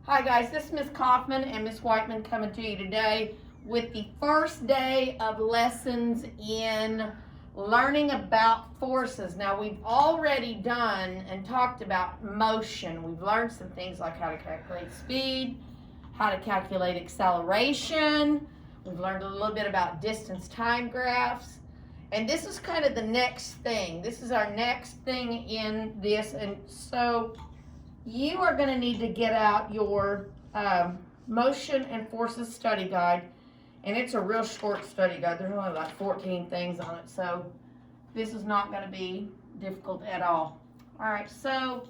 Hi guys, this is Miss Kaufman and Miss Whiteman coming to you today with the first day of lessons in learning about forces. Now we've already done and talked about motion. We've learned some things like how to calculate speed, how to calculate acceleration. We've learned a little bit about distance time graphs. And this is kind of the next thing. This is our next thing in this. And so you are going to need to get out your motion and forces study guide. And it's a real short study guide. There's only like 14 things on it. So this is not going to be difficult at all. All right, so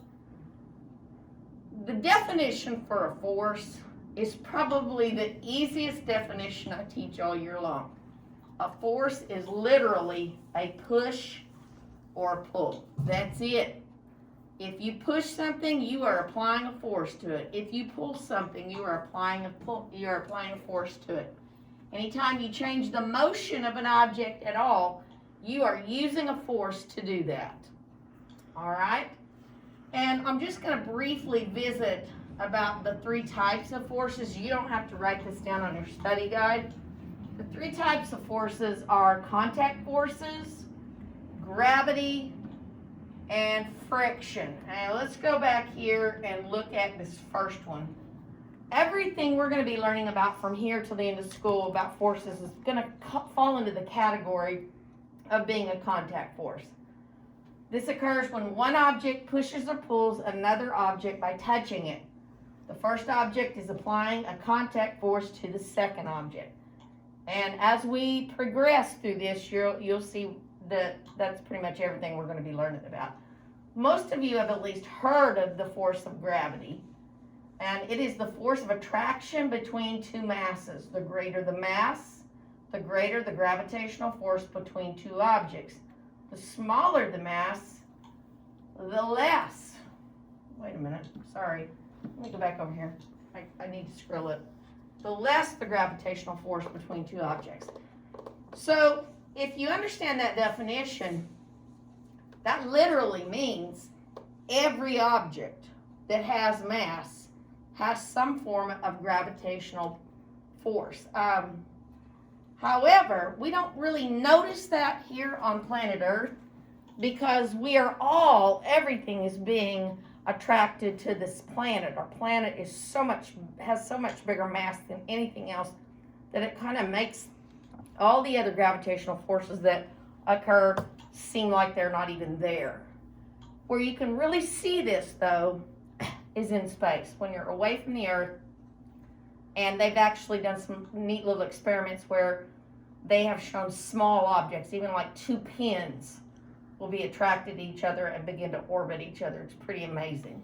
the definition for a force is probably the easiest definition I teach all year long. A force is literally a push or a pull. That's it. If you push something, you are applying a force to it. If you pull something, you are applying a force to it. Anytime you change the motion of an object at all, you are using a force to do that. All right? And I'm just going to briefly visit about the three types of forces. You don't have to write this down on your study guide. The three types of forces are contact forces, gravity, and friction. Now let's go back here and look at this first one. Everything we're going to be learning about from here till the end of school about forces is going to fall into the category of being a contact force. This occurs when one object pushes or pulls another object by touching it. The first object is applying a contact force to the second object. And as we progress through this, you'll see that that's pretty much everything we're going to be learning about. Most of you have at least heard of the force of gravity. And it is the force of attraction between two masses. The greater the mass, the greater the gravitational force between two objects. The smaller the mass, the less. Wait a minute, sorry. Let me go back over here. I need to scroll it. The less the gravitational force between two objects. So if you understand that definition, that literally means every object that has mass has some form of gravitational force. However, we don't really notice that here on planet Earth because everything is being attracted to this planet. Our planet has so much bigger mass than anything else that it kind of makes all the other gravitational forces that occur seem like they're not even there. Where you can really see this though is in space when you're away from the Earth, and they've actually done some neat little experiments where they have shown small objects, even like two pins, will be attracted to each other and begin to orbit each other. It's pretty amazing.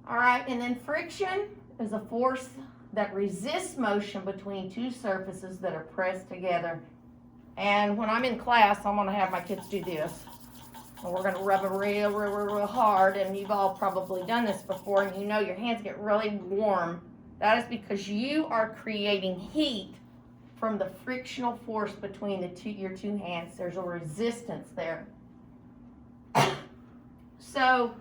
All right, and then friction is a force that resists motion between two surfaces that are pressed together. And when I'm in class, I'm going to have my kids do this. And we're going to rub it real hard, and you've all probably done this before, and you know your hands get really warm. That is because you are creating heat from the frictional force between your two hands. There's a resistance there. So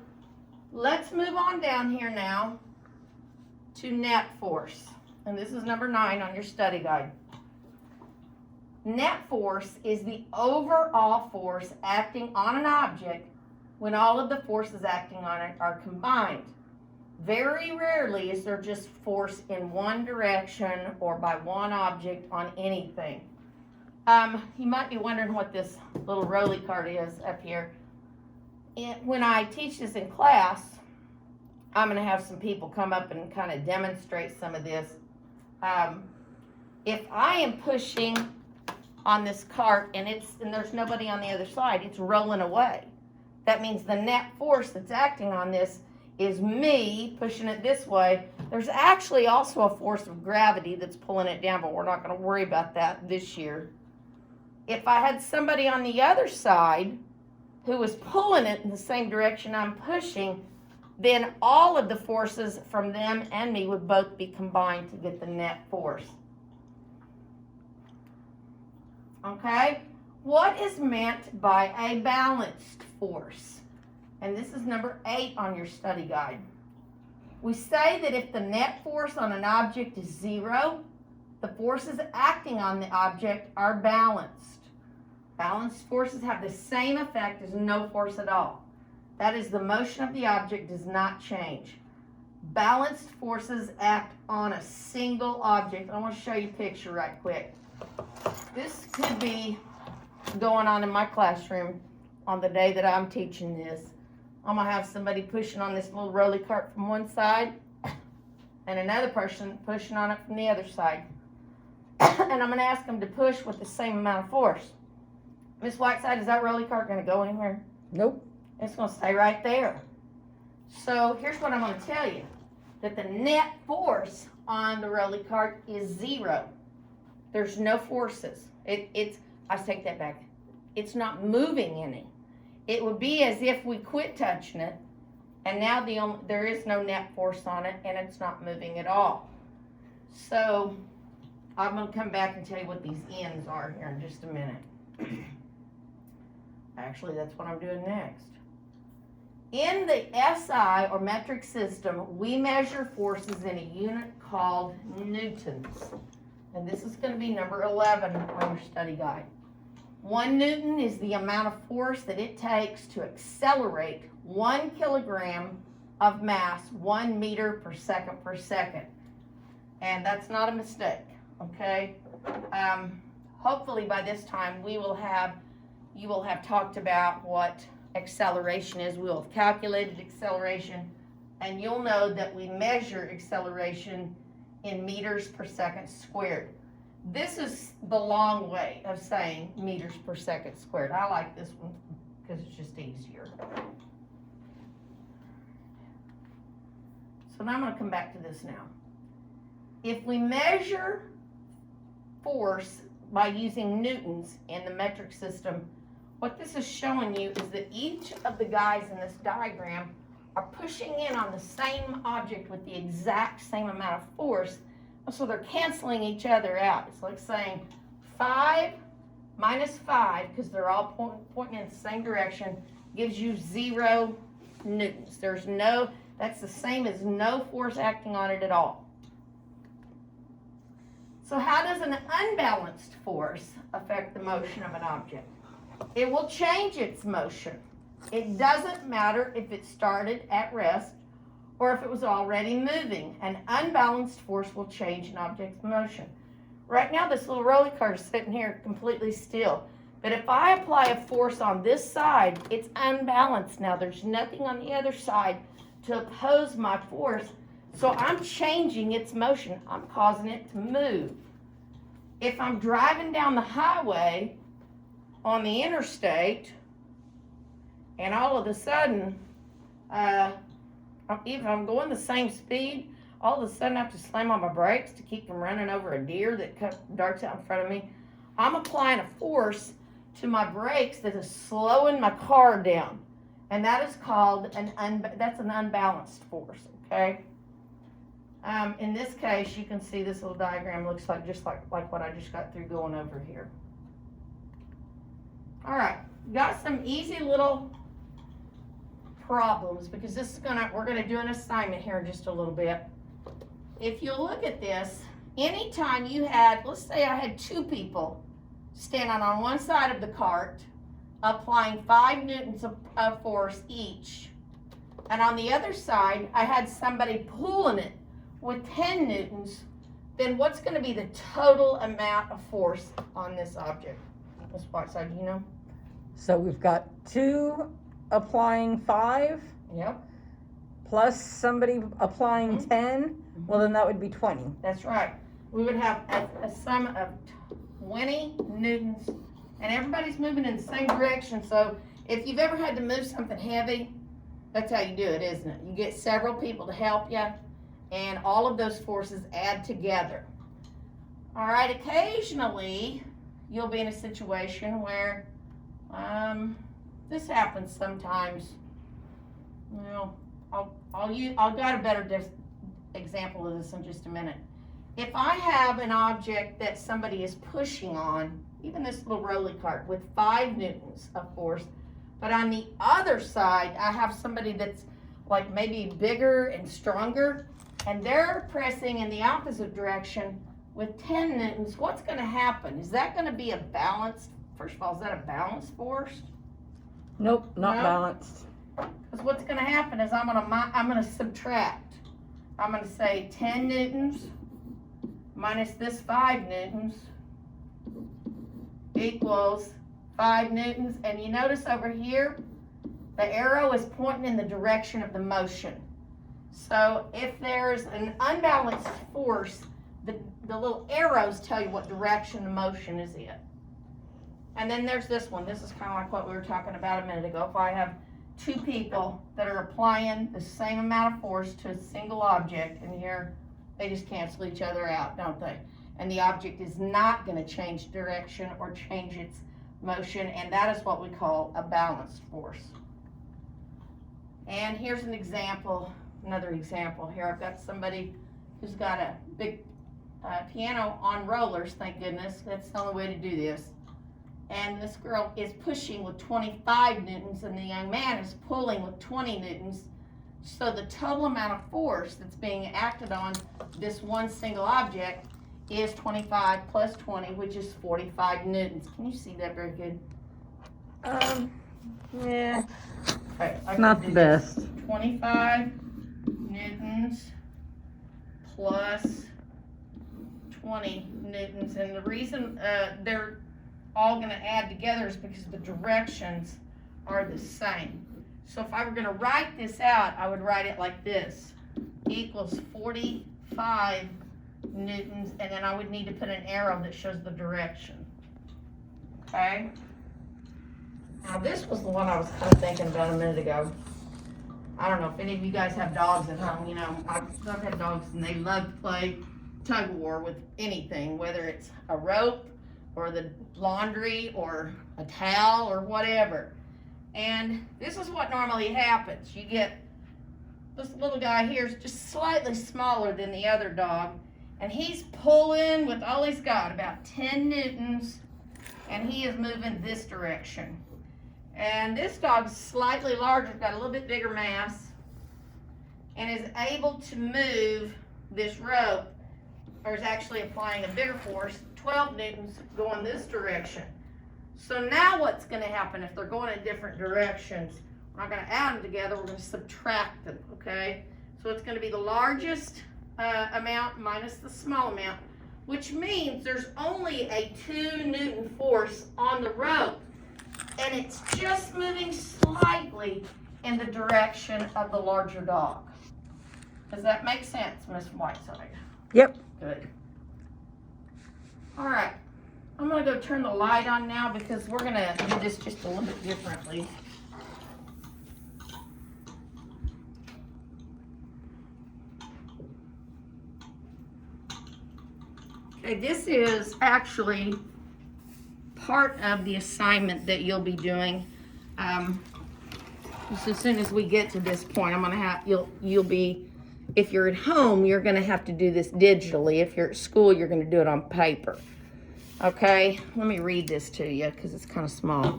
let's move on down here now to net force. And this is number 9 on your study guide. Net force is the overall force acting on an object when all of the forces acting on it are combined. Very rarely is there just force in one direction or by one object on anything. You might be wondering what this little rolly cart is up here. When I teach this in class, I'm going to have some people come up and kind of demonstrate some of this. If I am pushing on this cart and there's nobody on the other side, it's rolling away. That means the net force that's acting on this is me pushing it this way. There's actually also a force of gravity that's pulling it down, but we're not going to worry about that this year. If I had somebody on the other side who was pulling it in the same direction I'm pushing, then all of the forces from them and me would both be combined to get the net force. Okay? What is meant by a balanced force? And this is number 8 on your study guide. We say that if the net force on an object is 0, the forces acting on the object are balanced. Balanced forces have the same effect as no force at all. That is, the motion of the object does not change. Balanced forces act on a single object. I want to show you a picture right quick. This could be going on in my classroom on the day that I'm teaching this. I'm going to have somebody pushing on this little rolly cart from one side and another person pushing on it from the other side. And I'm going to ask them to push with the same amount of force. Miss Whiteside, is that rolly cart going to go anywhere? Nope. It's going to stay right there. So here's what I'm going to tell you. That the net force on the rolly cart is 0. There's no forces. I take that back. It's not moving any. It would be as if we quit touching it, and now there is no net force on it, and it's not moving at all. So I'm going to come back and tell you what these ends are here in just a minute. Actually, that's what I'm doing next. In the SI, or metric system, we measure forces in a unit called newtons. And this is going to be number 11 on your study guide. 1 newton is the amount of force that it takes to accelerate 1 kilogram of mass 1 meter per second. And that's not a mistake, okay? Hopefully by this time you will have talked about what acceleration is. We'll have calculated acceleration, and you'll know that we measure acceleration in meters per second squared. This is the long way of saying meters per second squared. I like this one because it's just easier. So now I'm going to come back to this now. If we measure force by using newtons in the metric system, what this is showing you is that each of the guys in this diagram are pushing in on the same object with the exact same amount of force. So they're canceling each other out. It's like saying 5 minus 5, because they're all pointing in the same direction, gives you 0 newtons. That's the same as no force acting on it at all. So how does an unbalanced force affect the motion of an object? It will change its motion. It doesn't matter if it started at rest or if it was already moving. An unbalanced force will change an object's motion. Right now, this little rolly cart is sitting here completely still. But if I apply a force on this side, it's unbalanced now. There's nothing on the other side to oppose my force. So I'm changing its motion. I'm causing it to move. If I'm driving down the highway on the interstate, and all of a sudden, if I'm going the same speed, all of a sudden I have to slam on my brakes to keep from running over a deer that darts out in front of me. I'm applying a force to my brakes that is slowing my car down. And that is called that's an unbalanced force, okay? In this case, you can see this little diagram looks like just like what I just got through going over here. All right, got some easy little problems because we're gonna do an assignment here in just a little bit. If you look at this, anytime you had, let's say I had 2 people standing on one side of the cart, applying 5 newtons of force each, and on the other side I had somebody pulling it with 10 newtons, then what's going to be the total amount of force on this object? Ms. Whiteside, do you know? So we've got 2 applying 5. Yep. Plus somebody applying 10. Well, then that would be 20. That's right. We would have a sum of 20 newtons, and everybody's moving in the same direction. So if you've ever had to move something heavy, that's how you do it, isn't it? You get several people to help you, and all of those forces add together. All right, occasionally you'll be in a situation where this happens sometimes. Well, I'll got a better example of this in just a minute. If I have an object that somebody is pushing on, even this little rolly cart with 5 newtons of force, but on the other side I have somebody that's like maybe bigger and stronger, and they're pressing in the opposite direction with 10 newtons, what's going to happen? Is that going to be a balanced, first of all, is that a balanced force? Nope, not No? balanced. Because what's going to happen is I'm going to subtract. I'm going to say 10 newtons minus this 5 newtons equals 5 newtons. And you notice over here, the arrow is pointing in the direction of the motion. So if there's an unbalanced force, the little arrows tell you what direction the motion is in. And then there's this one. This is kind of like what we were talking about a minute ago. If I have two people that are applying the same amount of force to a single object, and here they just cancel each other out, don't they? And the object is not going to change direction or change its motion, and that is what we call a balanced force. And here's an example, another example. Here I've got somebody who's got a big piano on rollers, thank goodness. That's the only way to do this. And this girl is pushing with 25 newtons, and the young man is pulling with 20 newtons. So the total amount of force that's being acted on this one single object is 25 plus 20, which is 45 newtons. Can you see that very good? Yeah, Okay, I not can the do this. best. 25 newtons plus 20 newtons, and the reason they're all going to add together is because the directions are the same. So if I were going to write this out, I would write it like this: equals 45 newtons, and then I would need to put an arrow that shows the direction. Okay? Now this was the one I was kind of thinking about a minute ago. I don't know if any of you guys have dogs at home. You know, I've had dogs and they love to play tug of war with anything, whether it's a rope or the laundry or a towel or whatever. And this is what normally happens. You get this little guy here is just slightly smaller than the other dog, and he's pulling with all he's got, about 10 newtons, and he is moving this direction. And this dog's slightly larger, got a little bit bigger mass, and is able to move this rope, or is actually applying a bigger force, 12 newtons, going this direction. So now what's going to happen if they're going in different directions? We're not going to add them together, we're going to subtract them, okay? So it's going to be the largest amount minus the small amount, which means there's only a 2 Newton force on the rope, and it's just moving slightly in the direction of the larger dog. Does that make sense, Miss Whiteside? Yep. Good. All right, I'm gonna go turn the light on now because we're gonna do this just a little bit differently. Okay, this is actually part of the assignment that you'll be doing. Just as soon as we get to this point, I'm gonna have you'll be. If you're at home, you're going to have to do this digitally. If you're at school, you're going to do it on paper. Okay, let me read this to you because it's kind of small. It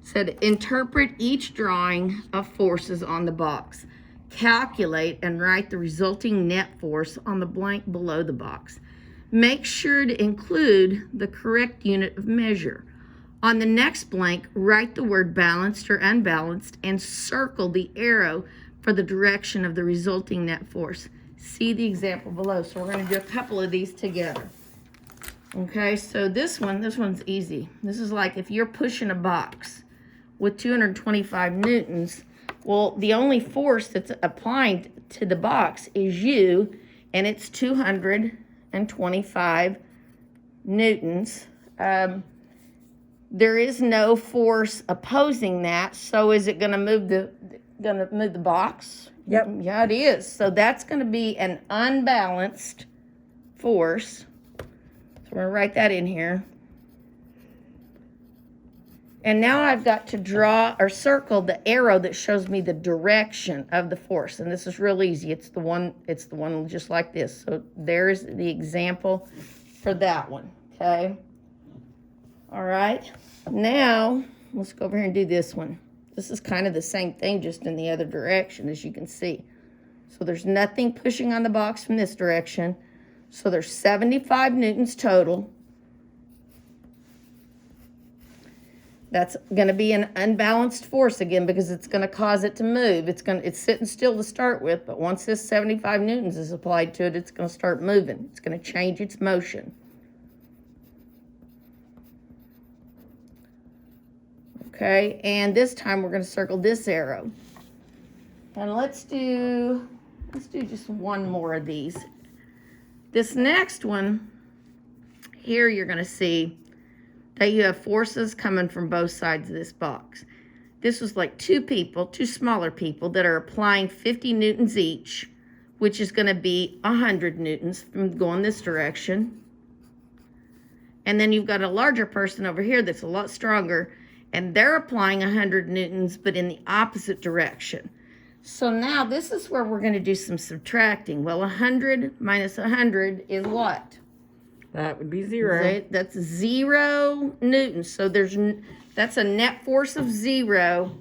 said, interpret each drawing of forces on the box. Calculate and write the resulting net force on the blank below the box. Make sure to include the correct unit of measure. On the next blank, write the word balanced or unbalanced and circle the arrow for the direction of the resulting net force. See the example below. So we're going to do a couple of these together. Okay, so this one's easy. This is like if you're pushing a box with 225 newtons, well, the only force that's applying to the box is you, and it's 225 newtons. There is no force opposing that, so is it going to move the box? Yep. Yeah, it is. So that's going to be an unbalanced force. So we're going to write that in here. And now I've got to draw or circle the arrow that shows me the direction of the force. And this is real easy. It's the one just like this. So there's the example for that one. Okay. All right. Now let's go over here and do this one. This is kind of the same thing, just in the other direction, as you can see. So there's nothing pushing on the box from this direction. So there's 75 newtons total. That's going to be an unbalanced force again because it's going to cause it to move. It's sitting still to start with, but once this 75 newtons is applied to it, it's going to start moving. It's going to change its motion. Okay, and this time we're going to circle this arrow. And let's do just one more of these. This next one, here you're going to see that you have forces coming from both sides of this box. This was like two smaller people that are applying 50 newtons each, which is going to be 100 newtons from going this direction. And then you've got a larger person over here that's a lot stronger, and they're applying 100 newtons, but in the opposite direction. So now this is where we're going to do some subtracting. Well, 100 minus 100 is what? That would be 0. That's 0 newtons. So that's a net force of 0.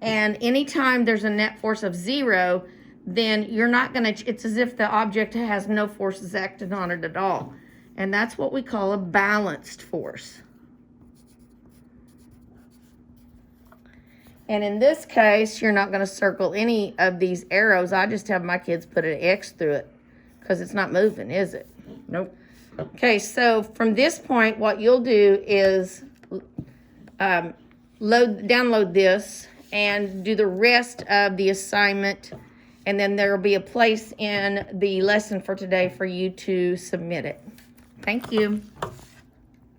And anytime there's a net force of 0, then you're not going to, it's as if the object has no forces acting on it at all. And that's what we call a balanced force. And in this case, you're not going to circle any of these arrows. I just have my kids put an X through it because it's not moving, is it? Nope. Okay, so from this point, what you'll do is download this and do the rest of the assignment, and then there will be a place in the lesson for today for you to submit it. Thank you.